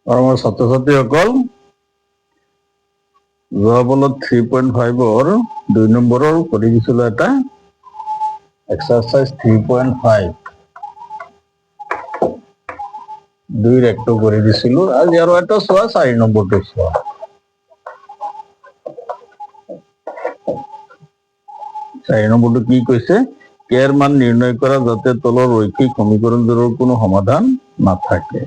আমাৰ ছাত্ৰ ছাত্ৰীসকল যোৱা বলত 3.5 2 নম্বৰৰ কৰি দিছিলো এটা এক্সাৰসাইজ 3.5 দুইৰ একটো কৰি দিছিলো আজি আৰু এটা চোৱা 4 নম্বৰটো চোৱা 4 নম্বৰটো কি কৈছে কে ৰ মান নিৰ্ণয় কৰা যাতে তলৰ ৰৈখিক সমীকৰণবোৰৰ কোনো সমাধান নাথাকে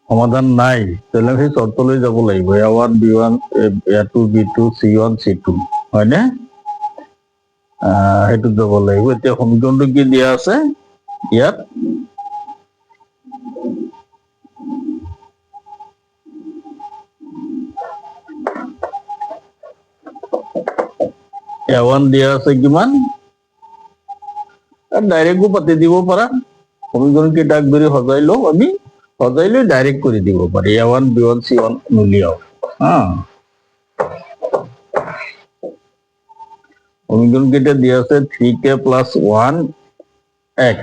সমাধান নাই তাহলে সেই চৰ্তলৈ যাব লাগিব a1 b1 a2 b2 c1 c2 হয়নে সেইটো যাব লাগিব এতিয়া সমীকৰণটো কি দিয়া আছে ইয়াত a1 দিয়া আছে কিমান ডাইৰেক্টও পাতি দিব পাৰা সমীকৰণ কেইটাক ধৰি সজাই লওঁ আমি সজাই লৈ ডাইৰেক্ট কৰি দিব পাৰি a1 b1 c1 নুলিয়াও সমীকৰণ কেইটা দিয়া আছে 3k plus 1x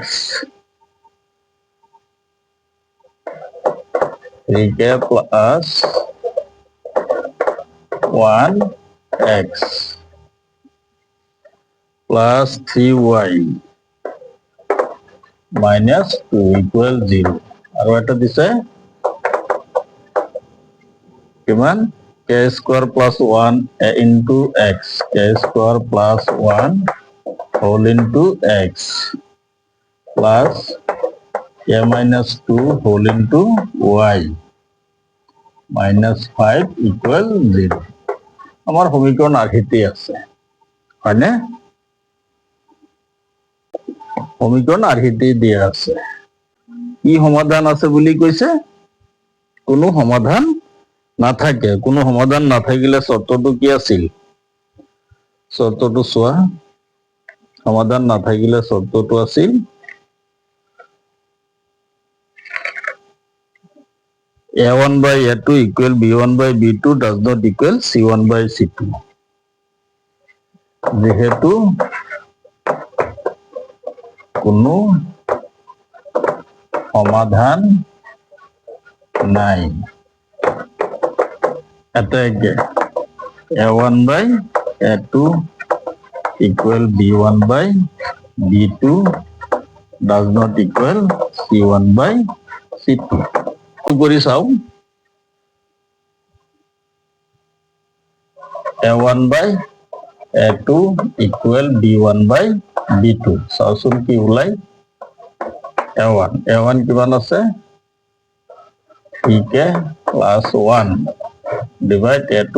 3k plus 1x plus 3y minus 2 equal 0 আৰু এটা দিছে কিমান k square plus 1 into x k square plus 1 whole into x plus k minus 2 whole into y minus 5 equal 0 আমাৰ সমীকৰণ আৰ্হিতে আছে হয়নে সমীকৰণ আৰ্হিতে দিয়া আছে কি সমাধান আছে বুলি কৈছে কোনো সমাধান নাথাকে কোনো সমাধান নাথাকিলে চৰ্তটো কি আছিল চৰ্তটো চোৱা সমাধান নাথাকিলে চৰ্তটো আছিল a1 by a2 equal b1 by b2 does not equal c1 by c2 যেহেতু কোনো সমাধান নাই এটাকে a1 by a2 equal b1 by b2 does not equal c1 by c2 কৰি চাও a1 by a2 equal b1 by b2 চাওচোন কি ওলাই a1 কিমান আছে 3k plus 1 divide a2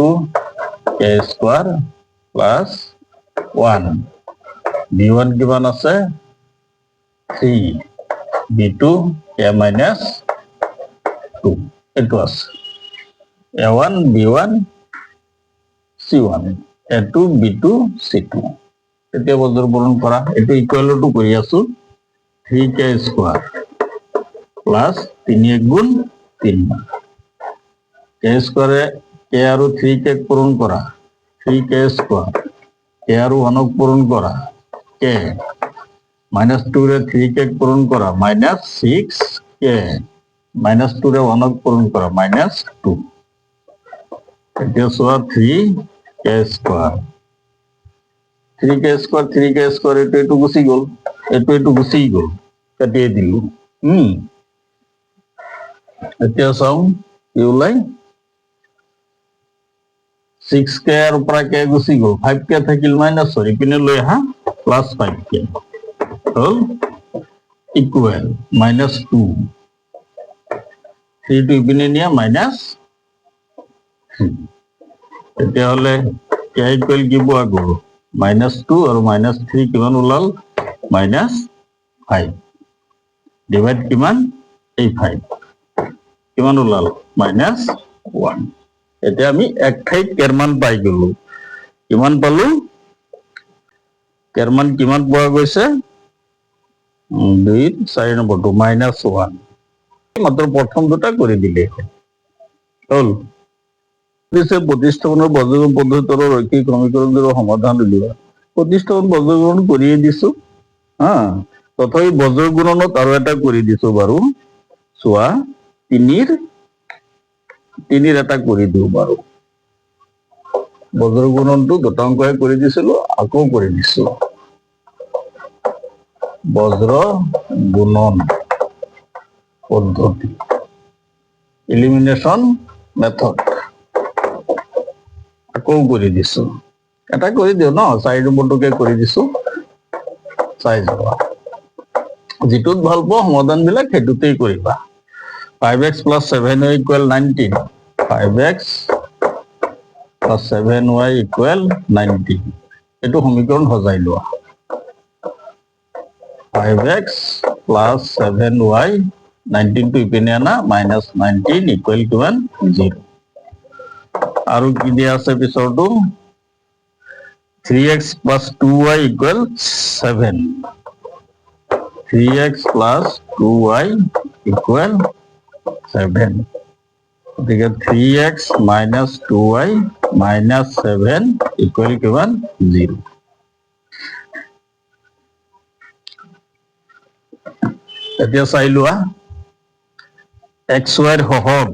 k square plus 1 b1 কিমান আছে 3 b2 k minus 2 এইটো আছে a1 b1 c1 a2 b2 c2 এতিয়া বজ্ৰবৰণ কৰা এইটো ইকুৱেলটো কৰি আছো 3k স্কয়াৰ প্লাস 3 গুণ 3 k স্কয়াৰে k আৰু 3k পূৰণ কৰা 3k স্কয়াৰ k আৰু 1 পূৰণ কৰা k -2 ৰে 3k পূৰণ কৰা -6k -2 ৰে 1 পূৰণ কৰা -2 এতিয়া সোয়া 3k স্কয়ার 3k স্কয়ার এটু গুছি গল এটু গুছি গল কাটিয়ে দিলু এতিয়া চাও কি ওলাই 6k এর উপর k গুছি গল 5k থাকিল মাইনাস সরি পিনে লই হা প্লাস 5k হল ইকুয়াল -2 3 টু পিনে নিয়া -3 এতিয়া হলে k ইকুয়াল কি বুয়া গল -2 और -3 কিমান ওলাল -5 ডিভাইড কিমান এই 5 কিমান ওলাল -1 এতিয়া আমি এক ঠাইত কেৰমান পাই গলো কিমান পালো কেৰমান কিমান পোৱা গৈছে 2 4 নম্বৰটো -1 মাত্ৰ প্ৰথম দুটা কৰি দিলে হল দিছে প্ৰতিস্থাপনৰ বজ্ৰগণ পদ্ধতিৰ ৰৈখিক সমীকৰণৰ সমাধান উলিওৱা প্ৰতিস্থাপন বজ্ৰগণ কৰিয়ে দিছো তথাপি বজ্ৰগুণনত আৰু এটা কৰি দিছো বাৰু চোৱা 3 তিনিৰ এটা কৰি দিওঁ বাৰু বজ্ৰ গুণনটো দুটা অংকহে কৰি দিছিলো আকৌ কৰি দিছো বজ্ৰ গুণন পদ্ধতি এলিমিনেশ্যন মেথড আকৌ কৰি দিছো এটা কৰি দিওঁ ন 4 নম্বৰটোকে কৰি দিছো চাই যাবা যিটোত ভাল পোৱা সমাধান বিলাক সেইটোতেই কৰিবা 5x plus 7y equal 19 5x plus 7y equal 19 এইটো সমীকৰণ সজাই লোৱা 5x plus 7y 19 টো ইপিনে আনা minus 19 equal কিমান 0 আৰু কি দিয়া আছে পিছৰটো 3x plus 2y equal 7 3x plus 2y equal 7 গতিকে 3x minus 2y minus 7 equal কিমান 0 এতিয়া চাই লোৱা xy ৰ হহগ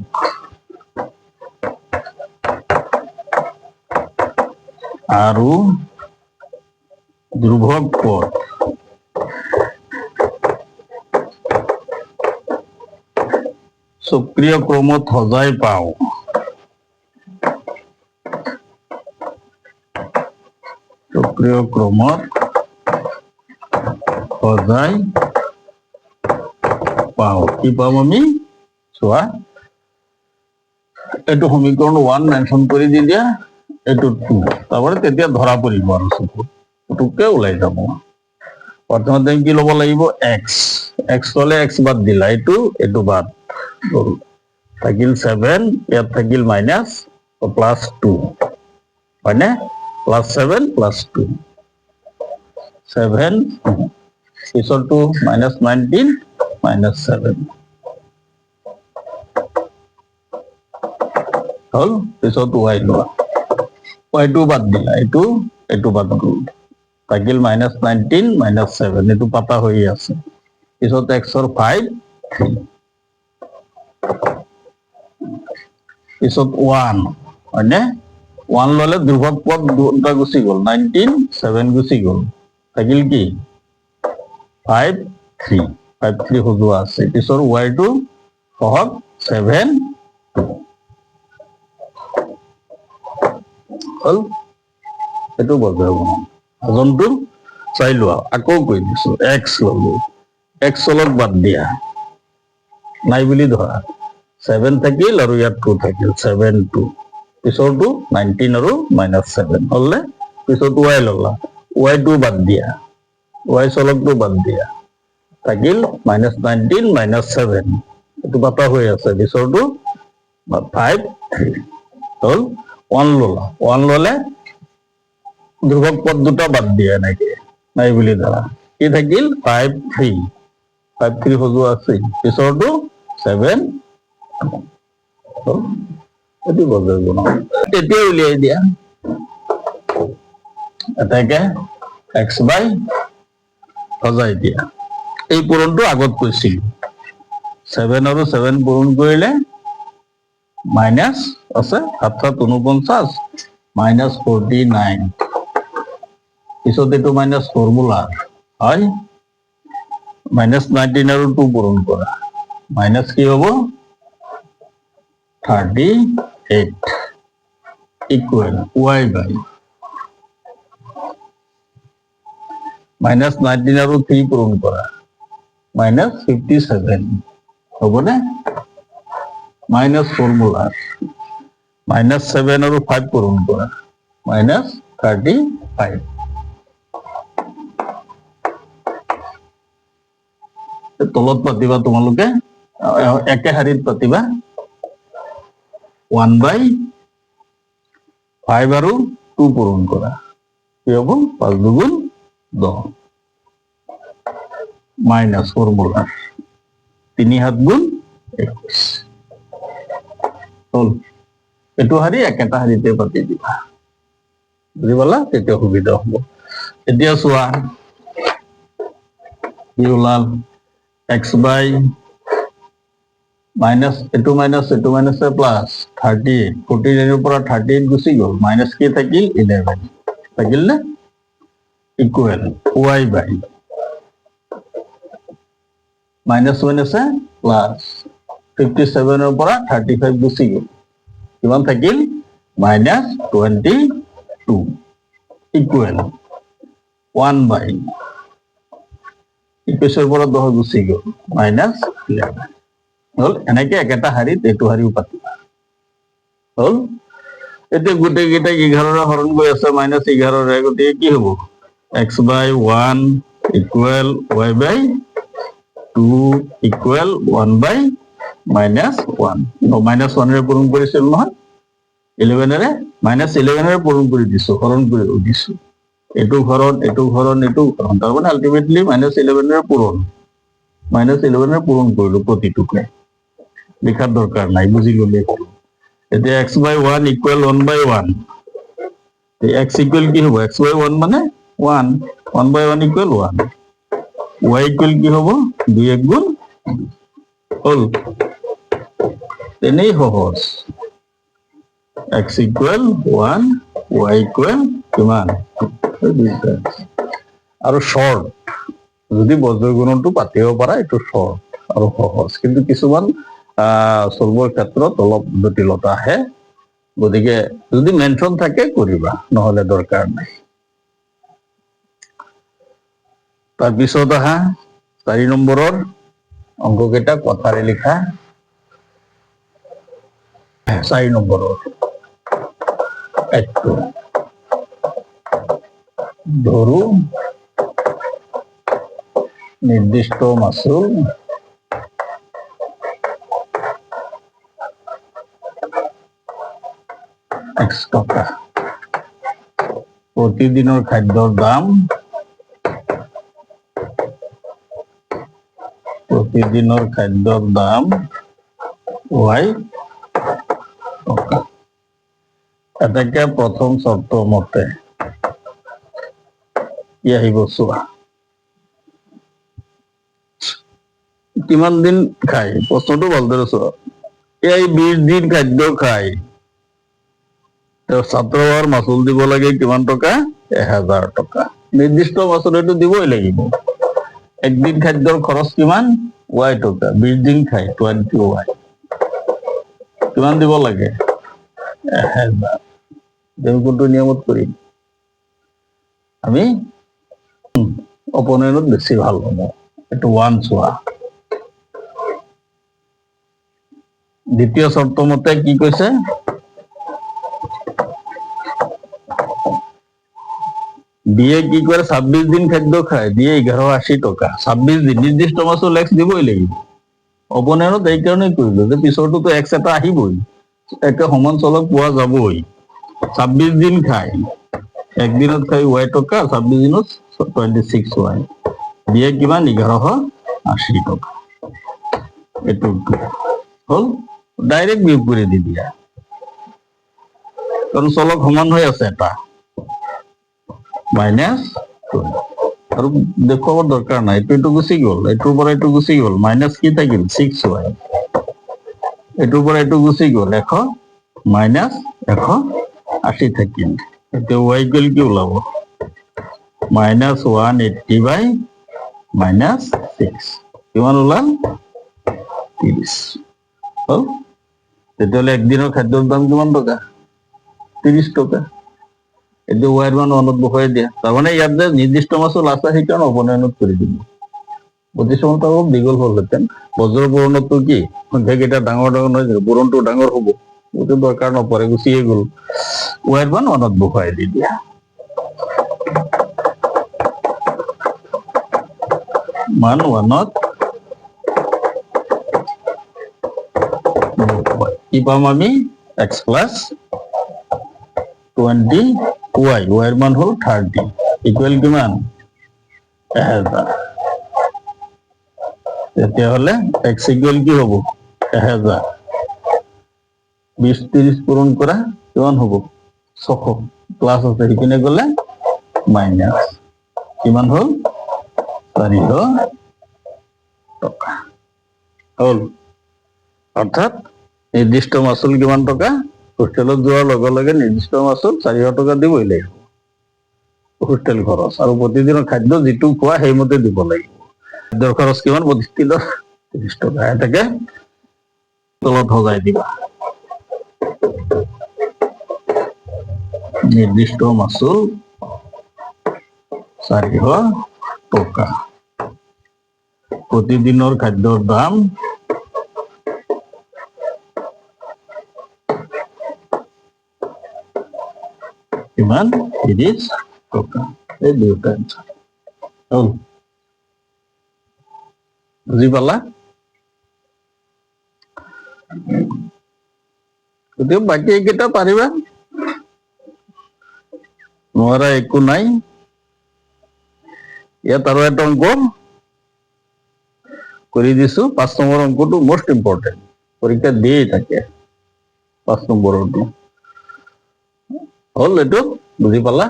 আৰু ধ্ৰুৱক পদ চক্ৰীয় ক্ৰমত সজাই পাওঁ চক্ৰীয় ক্ৰমত সজাই পাওঁ কি পাম আমি চোৱা এইটো সমীকৰণ 1 মেনশ্যন কৰি দি দিয়া এইটো 2 তাৰপৰে তেতিয়া ধৰা পৰিব আৰু চকুত পুতুককে ওলাই যাব প্ৰথমতে কি ল'ব লাগিব x x ললে x বাদ দিলা এইটো বাদ গ'ল থাকিল 7 ইয়াত থাকিল মাইনাস প্লাস 2 হয়নে প্লাস 7 প্লাস 2 7 পিছৰটো মাইনাস 19 মাইনাস 7 হল পিছত y লোৱা y2 বাদ দিলা এইটো বাদ গ'ল থাকিল মাইনাস 19 মাইনাস 7 এইটো পাতা হৈ আছে পিছত x ৰ 5 3 পিছত 1 হয়নে 1 ললে ধ্ৰুৱক পদ দুটা গুচি গ'ল 19 7 গুচি গ'ল থাকিল কি 5 3 5 3 সজোৱা আছে পিছৰ y2 সহগ 7 2 হল এইটো বজাব আজনটো চাই লোৱা আকৌ কৈ দিছো x ললো x লক বাদ দিয়া নাই বুলি ধৰা 7 থাকিল আৰু ইয়াত 2 থাকিল 7 2 পিছৰটো 19 আৰু -7 হলনে পিছত y ললা y2 বাদ দিয়া y চলকটো বাদ দিয়া থাকিল -19 -7 এইটো বাতা হৈ আছে পিছৰটো 5 3 হল 1 ললা 1 ললে ধ্ৰুৱক পদ দুটা বাদ দিয়া এনেকে নাই বুলি ধৰা কি থাকিল 5 3 5 3 সজোৱা আছে পিছৰটো 7 এইটো বজাৰ গুণ তেতিয়া উলিয়াই দিয়া এটাকে x বাই সজাই দিয়া এই পূৰণটো আগত কৈছিল 7 আৰু 7 পূৰণ কৰিলে মাইনাস আছে 7 49 -49 পিছত এইটো মাইনাস ফৰ্মুলা হয় -19 আৰু 2 পূৰণ কৰা মাইনাস কি হ'ব 38 ইকুৱেল y বাই -19 আৰু 3 পূৰণ কৰা -57 হ'বনে মাইনাস ফৰ্মুলা -7 আৰু 5 পূৰণ কৰা -35 তলত পাতিবা তোমালোকে একে শাৰীত পাতিবা 1/5 আৰু 2 পূৰণ কৰা কি হ'ব 5 দুগুণ 10 মাইনাস ফৰ্মুলা 3 7 গুণ 21 হল এইটো শাৰী একেটা শাৰীতে পাতি দিবা বুজি পালা তেতিয়া সুবিধা হ'ব এতিয়া চোৱা কি ওলাল x বাই মাইনাছ এইটো মাইনাছ প্লাছ 38 49 পৰা 38 গুচি গ'ল মাইনাছ কি থাকিল 11 থাকিল নে ইকুৱেল y বাই মাইনাছ মাইনাছে প্লাছ 57 পৰা 35 গুচি গ'ল কিমান থাকিল মাইনাছ 22 ইকুৱেল 1 বাই 21 পৰা 10 গুচি গ'ল মাইনাছ 11 হল এনেকে একেটা হাৰিত এইটো হাৰিও পাতিবা হল এতিয়া গোটেইকেইটা 11ৰে হৰণ গৈ আছে মাইনাছ 11ৰে গতিকে কি হ'ব x বাই 1 ইকুৱেল y বাই 2 ইকুৱেল 1 বাই মাইনাছ 1 মাইনাছ 1ৰে পূৰণ কৰিছিল নহয় 11ৰে মাইনাছ 11ৰে পূৰণ কৰি দিছো হৰণ কৰি দিছো এইটো হৰণ তাৰমানে আল্টিমেটলি মাইনাছ 11ৰে পূৰণ মাইনাছ 11ৰে পূৰণ কৰিলো প্ৰতিটোকে লিখাৰ দৰকাৰ নাই বুজি ললে এতিয়া x বাই 1 ইকুৱেল 1 বাই 1 x ইকুৱেল কি হ'ব x বাই 1 মানে 1 বাই 1 ইকুৱেল 1 y ইকুৱেল কি হ'ব 2 1 গুণ হল তেনেই সহজ x ইকুৱেল 1 y ইকুৱেল কিমান আৰু শৰ্ট যদি বজ্ৰ গুণনটো পাতিব পাৰা এইটো শৰ্ট আৰু সহজ কিন্তু কিছুমান সলভৰ ক্ষেত্ৰত অলপ জটিলতা আহে গতিকে যদি মেনশন থাকে কৰিবা নহলে দৰকাৰ নাই তাৰপিছত আহা 4 নম্বৰৰ অংককেইটা কথাৰে লিখা 4 নম্বৰৰ একটো ধৰু নিৰ্দিষ্ট মাচুল x টকা প্ৰতিদিনৰ খাদ্যৰ দাম y টকা এটাকে প্ৰথম চৰ্ত মতে কি আহিব চোৱা কিমান দিন খায় প্ৰশ্নটো ভালদৰে চোৱা এই 20 দিন খাদ্য খায় ছাত্ৰৰ মাচুল দিব লাগে কিমান টকা 1000 টকা নিৰ্দিষ্ট মাচুল এইটো দিবই লাগিব একদিন খাদ্যৰ খৰচ কিমান y টকা 20 দিন খায় 20y কিমান দিব লাগে 1000 আমি কোনটো নিয়মত কৰিম আমি অপনেনত বেছি ভাল হ'ব এইটো 1 চোৱা দ্বিতীয় শর্ত মতে কি কৈছে দিয়ে কি করে 26 দিন খাদ্য খায় দিয়ে 1180 টাকা 26 দিন নির্দিষ্ট মাসুল x দিবই লাগিব অপনেনত এই কারণে কইলো যে পিছৰটো তো x এটা আহিবই একটা সমান চলক পোৱা যাবই 26 দিন খায় একদিনত খায় y টাকা 26 দিনত 26y দিয়ে কিমান 1180 টাকা এটু হল ডাইরেক্ট বিয়োগ করে দি দিয়া কারণ চলক সমান হৈ আছে এটা মাইনাস আর দেখবার দরকার নাই এটু গুছি গল এটুর পর এটু গুছি গল মাইনাস কি থাকিল 6y এটুর পর এটু গুছি গল এখন মাইনাস এখন 80 থাকিল এতে y ইকুয়াল কি ওলাব মাইনাস 180 বাই মাইনাস 6 কিমান ওলাল 30 হল তেতিয়াহ'লে একদিনৰ খাদ্যৰ দাম কিমান টকা 30 টকা এটো ওয়াইৰ মান অনত বহাই দিয়া তাৰমানে ইয়াত যে নিৰ্দিষ্ট মাসুল আছে সেইকাৰণে অপনয়নত কৰি দিব বুজিছমত অলপ দীঘল হলহেঁতেন বজ্ৰ পূৰণতো কি সংখ্যাকেইটা ডাঙৰ ডাঙৰ নহয় পূৰণটো ডাঙৰ হ'ব ওটো দৰকাৰ নপৰে গুচিয়ে গ'ল ওয়াইৰ মান অনত বহাই দি দিয়া মান অনত কি পাম আমি x plus 20y y এর মান হল 30 ইকুয়াল কিমান 1000 তেতিয়া হলে x ইকুয়াল কি হ'ব 1000 20 30 পূরণ করা কিমান হ'ব 600 প্লাস আছে এখানে গলে মাইনাস কিমান হল 400 টাকা হল অৰ্থাৎ নিৰ্দিষ্ট মাচুল কিমান টকা, হোষ্টেলত যোৱাৰ লগে লগে নিৰ্দিষ্ট মাচুল 400 টকা দিবই লাগিব হোষ্টেল খৰচ, আৰু প্ৰতিদিনৰ খাদ্য যিটো খোৱা সেইমতে দিব লাগিব। খাদ্যৰ খৰচ কিমান, প্ৰতিদিনৰ 30 টকা। এটাকে তলত সজাই দিবা, নিৰ্দিষ্ট মাচুল 400 টকা, প্ৰতিদিনৰ খাদ্যৰ দাম কিমান, 30 টকা। এই দুটা হ'ল, বুজি পালা? গতিকে বাকী এইকেইটা পাৰিবা, নোৱাৰা একো নাই। ইয়াত আৰু এটা অংক কৰি দিছো, 5 নম্বৰ অংকটো মোষ্ট ইম্পৰ্টেণ্ট, পৰীক্ষা দিয়েই থাকে 5 নম্বৰটো। হ'ল, এইটো বুজি পালা?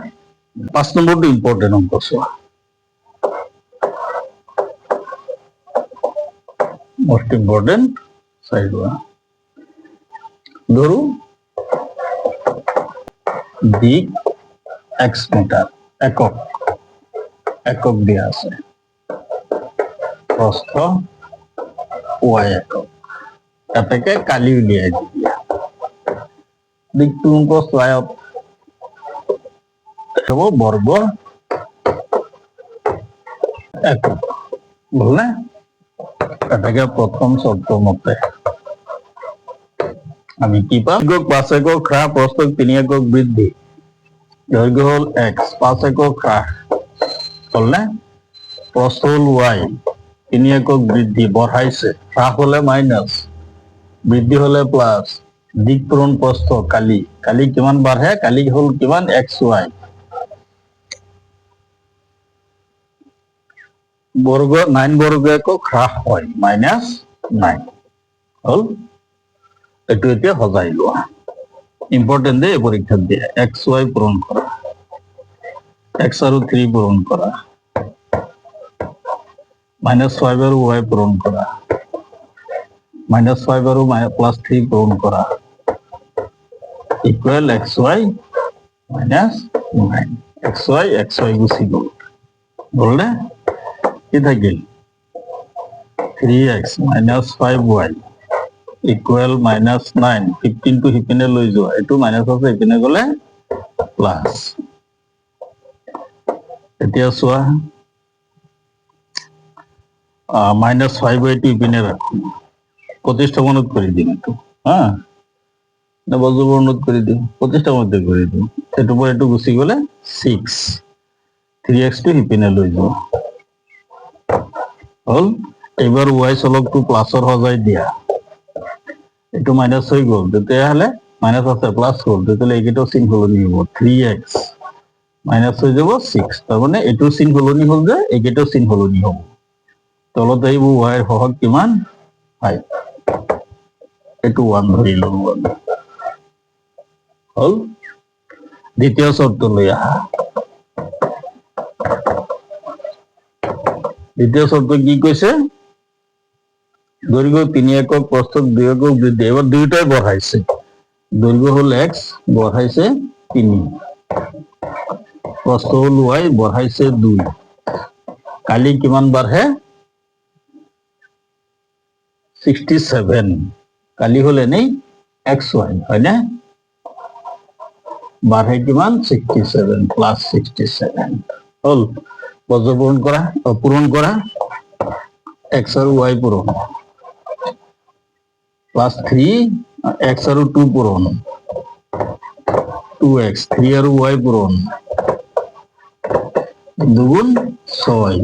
5 নম্বৰটো ইম্পৰ্টেণ্ট অংক, চোৱা মোষ্ট ইম্পৰ্টেণ্ট, চাই লোৱা। ধৰো দিক এক্স মিটাৰ, একক দিয়া আছে, প্ৰস্থ ওয়াই একক, এটাকে কালি উলিয়াই দিয়া। দিকটো স্লায়ত হ'ব বর্গ একক, বুঝলে? এটাকে প্রথম শর্ত মতে আমি কি পাম, 5 একক হ্রাস, প্রস্থ 3 একক বৃদ্ধি, দৈর্ঘ্য হল এক্স, 5 একক হ্রাস হলে প্রস্থ হল ওয়াই, 3 একক বৃদ্ধি, বঢ়াইছে, হ্রাস হলে মাইনাস, বৃদ্ধি হলে প্লাস, দিক পূরণ প্রস্থ কালি, কালি কিমান বাঢ়ে, কালি হল কিমান, এক্স ওয়াই, বর্গ 9 বর্গ একক হ্রাস হয়, মাইনাস 9 হল। একটু এতিয়া সজাই লোৱা, ইম্পর্টেন্ট দেই পরীক্ষাত দিয়ে। এক্স ওয়াই পূরণ করা, এক্স আর 3 পূরণ করা, -5 আর ওয়াই পূরণ করা, -5 আর +3 পূরণ করা, equal x y -9, x y গুছি গল, বললে কি থাকিল, 3x -5y ইকুয়াল -9, 15 টো সিপিনে লৈ যোৱা, এইটো মাইনাস আছে, ইপিনে গলে প্লাস। এতিয়া চোৱা, -5y টো ইপিনে ৰাখো, প্রতিস্থাপনত করে দিম একটু, হ্যাঁ না বজ্রবর্ণত করে দিম, প্রতিস্থাপনত করে দিম, এটুর পর একটু গুছি গেলে 6, 3x টো সিপিনে লৈ যাও, হল। এবার ওয়াই চলকটো প্লাসৰ সজাই দিয়া, এইটো মাইনাস হৈ গল, তেতিয়াহলে মাইনাস আছে প্লাস হল, তেতিয়াহলে এইকেইটাও চিন সলনি হব, 3x মাইনাস হৈ যাব 6, তার মানে এইটো চিন সলনি হল যে এইকেইটাও চিন সলনি হব, তলত আহিব ওয়াইৰ সহগ কিমান 5, এইটো 1 ধৰি ললো আমি, হল। দ্বিতীয় শর্ত লৈ আহা, দ্বিতীয় শর্ত কি কৈছে, দৈর্ঘ্য 3 একক, প্রস্থ 2 একক বৃদ্ধি, এবার দুইটাই বঢ়াইছে, দৈর্ঘ্য হল এক্স, বঢ়াইছে 3, প্রস্থ হল ওয়াই, বঢ়াইছে 2, কালি কিমান বাঢ়ে 67, কালি হল এনেই এক্স ওয়াই, হয় না, বাঢ়ে কিমান 67 প্লাস 67 হল। বজ্র পূরণ করা, এক্স আর ওয়াই পূরণ, প্লাস 3 এক্স আর 2 পূরণ, 2x, 3 আর ওয়াই পূরণ, দুগুণ 6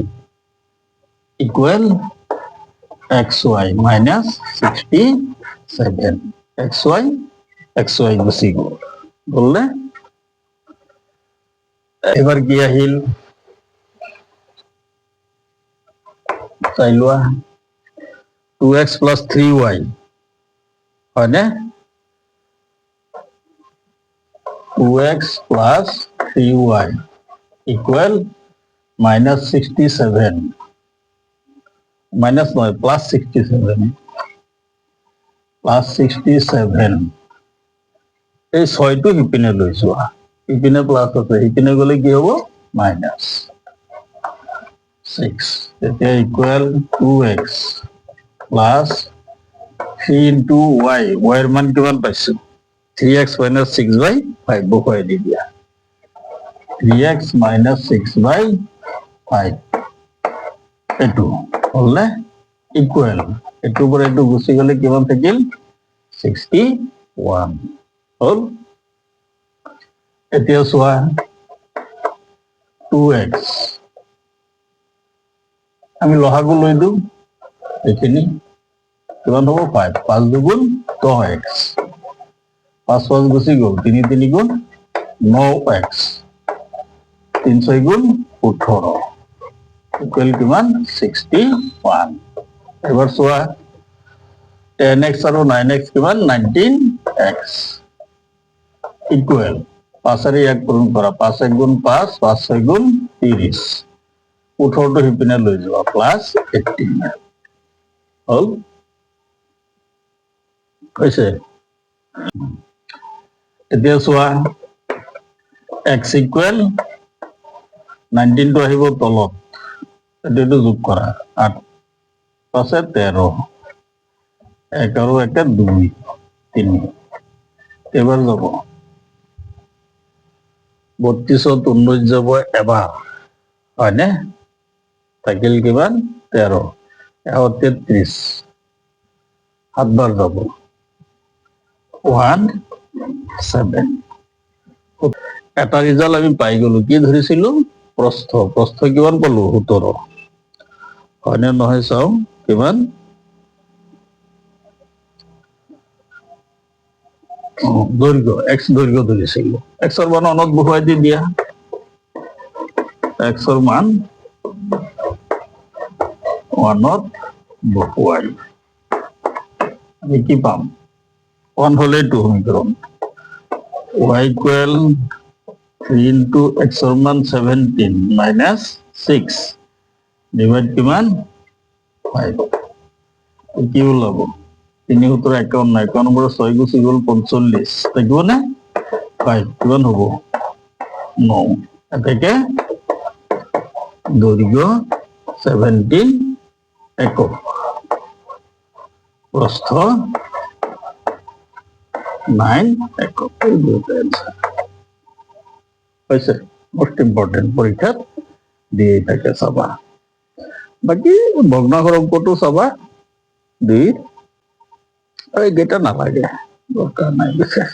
equal x y -67, x y গুছি গল, বললে? এবার কি আহিল চাই লোৱা, 2x + 3y, হয় নে, 2x + 3y ইকুয়াল -67, মাইনাস নয় প্লাস 67, প্লাস 67 এই 6টো হিপিনে লৈ যোৱা হিপিনে প্লাস আছে হিপিনে গলে কি হ'ব মাইনাস 6 এতিয়া equal 2x plus 3 into y y এর মান কিমান পাইছো 3x minus 6 by 5 বহাই দি দিয়া 3x minus 6 by 5 এটু হলে ইকুয়াল এটু পরে এটু গুছি গলে কিমান থাকিল 61 হল এতিয়া সোয়া 2x আমি লহাগু লৈ দিও এখিনি কিমান হ'ব 5 5 দুগুণ 10x 5 5 গুছি গল 3 3 গুণ 9x 3 6 গুণ 18 ইকুয়াল কিমান 61 এবার সোয়া 10x আৰু 9x কিমান 19x ইকুয়াল 5 আর 1 পূরণ করা 5 1 গুণ 5 5 6 গুণ 30 18 টো হিপিনে লৈ যাওয়া প্লাস 18 হল কইছে এতিয়া সোয়া x ইকুয়াল 19 টো আহিব তলত এটো যোগ করা 8 পাশে 13 1 আর 1 2 3 এবার যাব 32 যাব এবার হয় না থাকিল কিমান 13 এখন 33 সাতবার যাব 1 7 এটা রেজাল্ট আমি পাই গলো কি ধরিছিল প্রস্থ প্রস্থ কিমান পালো 17 হয় না নহয় চাও কিমান দৈর্ঘ্য x দৈর্ঘ্য ধরিছিল x এর মান অনত বহুয়াই দি দিয়া x এর মান অনত বহুয়াই আমি কি পাম 1 হলে 2 সমীকরণ y ইকুয়াল 3 into x এর মান 17 minus 6 ডিভাইড কিমান 5 কি ওলাবো 3 উত্তর 51 51 নম্বর 6 গুছি গল 45 থাকিব না 5 কিমান হব 9 এটাকে দৈর্ঘ্য 17 একক প্রস্থ 9 একক এই দুটো অ্যানসার হইছে মোস্ট ইম্পর্টেন্ট পরীক্ষা দিয়ে থাকে সবা বাকি ভগ্নাংশের অঙ্কটো সবা দুই এই গেটা না লাগে দরকার নাই বিশেষ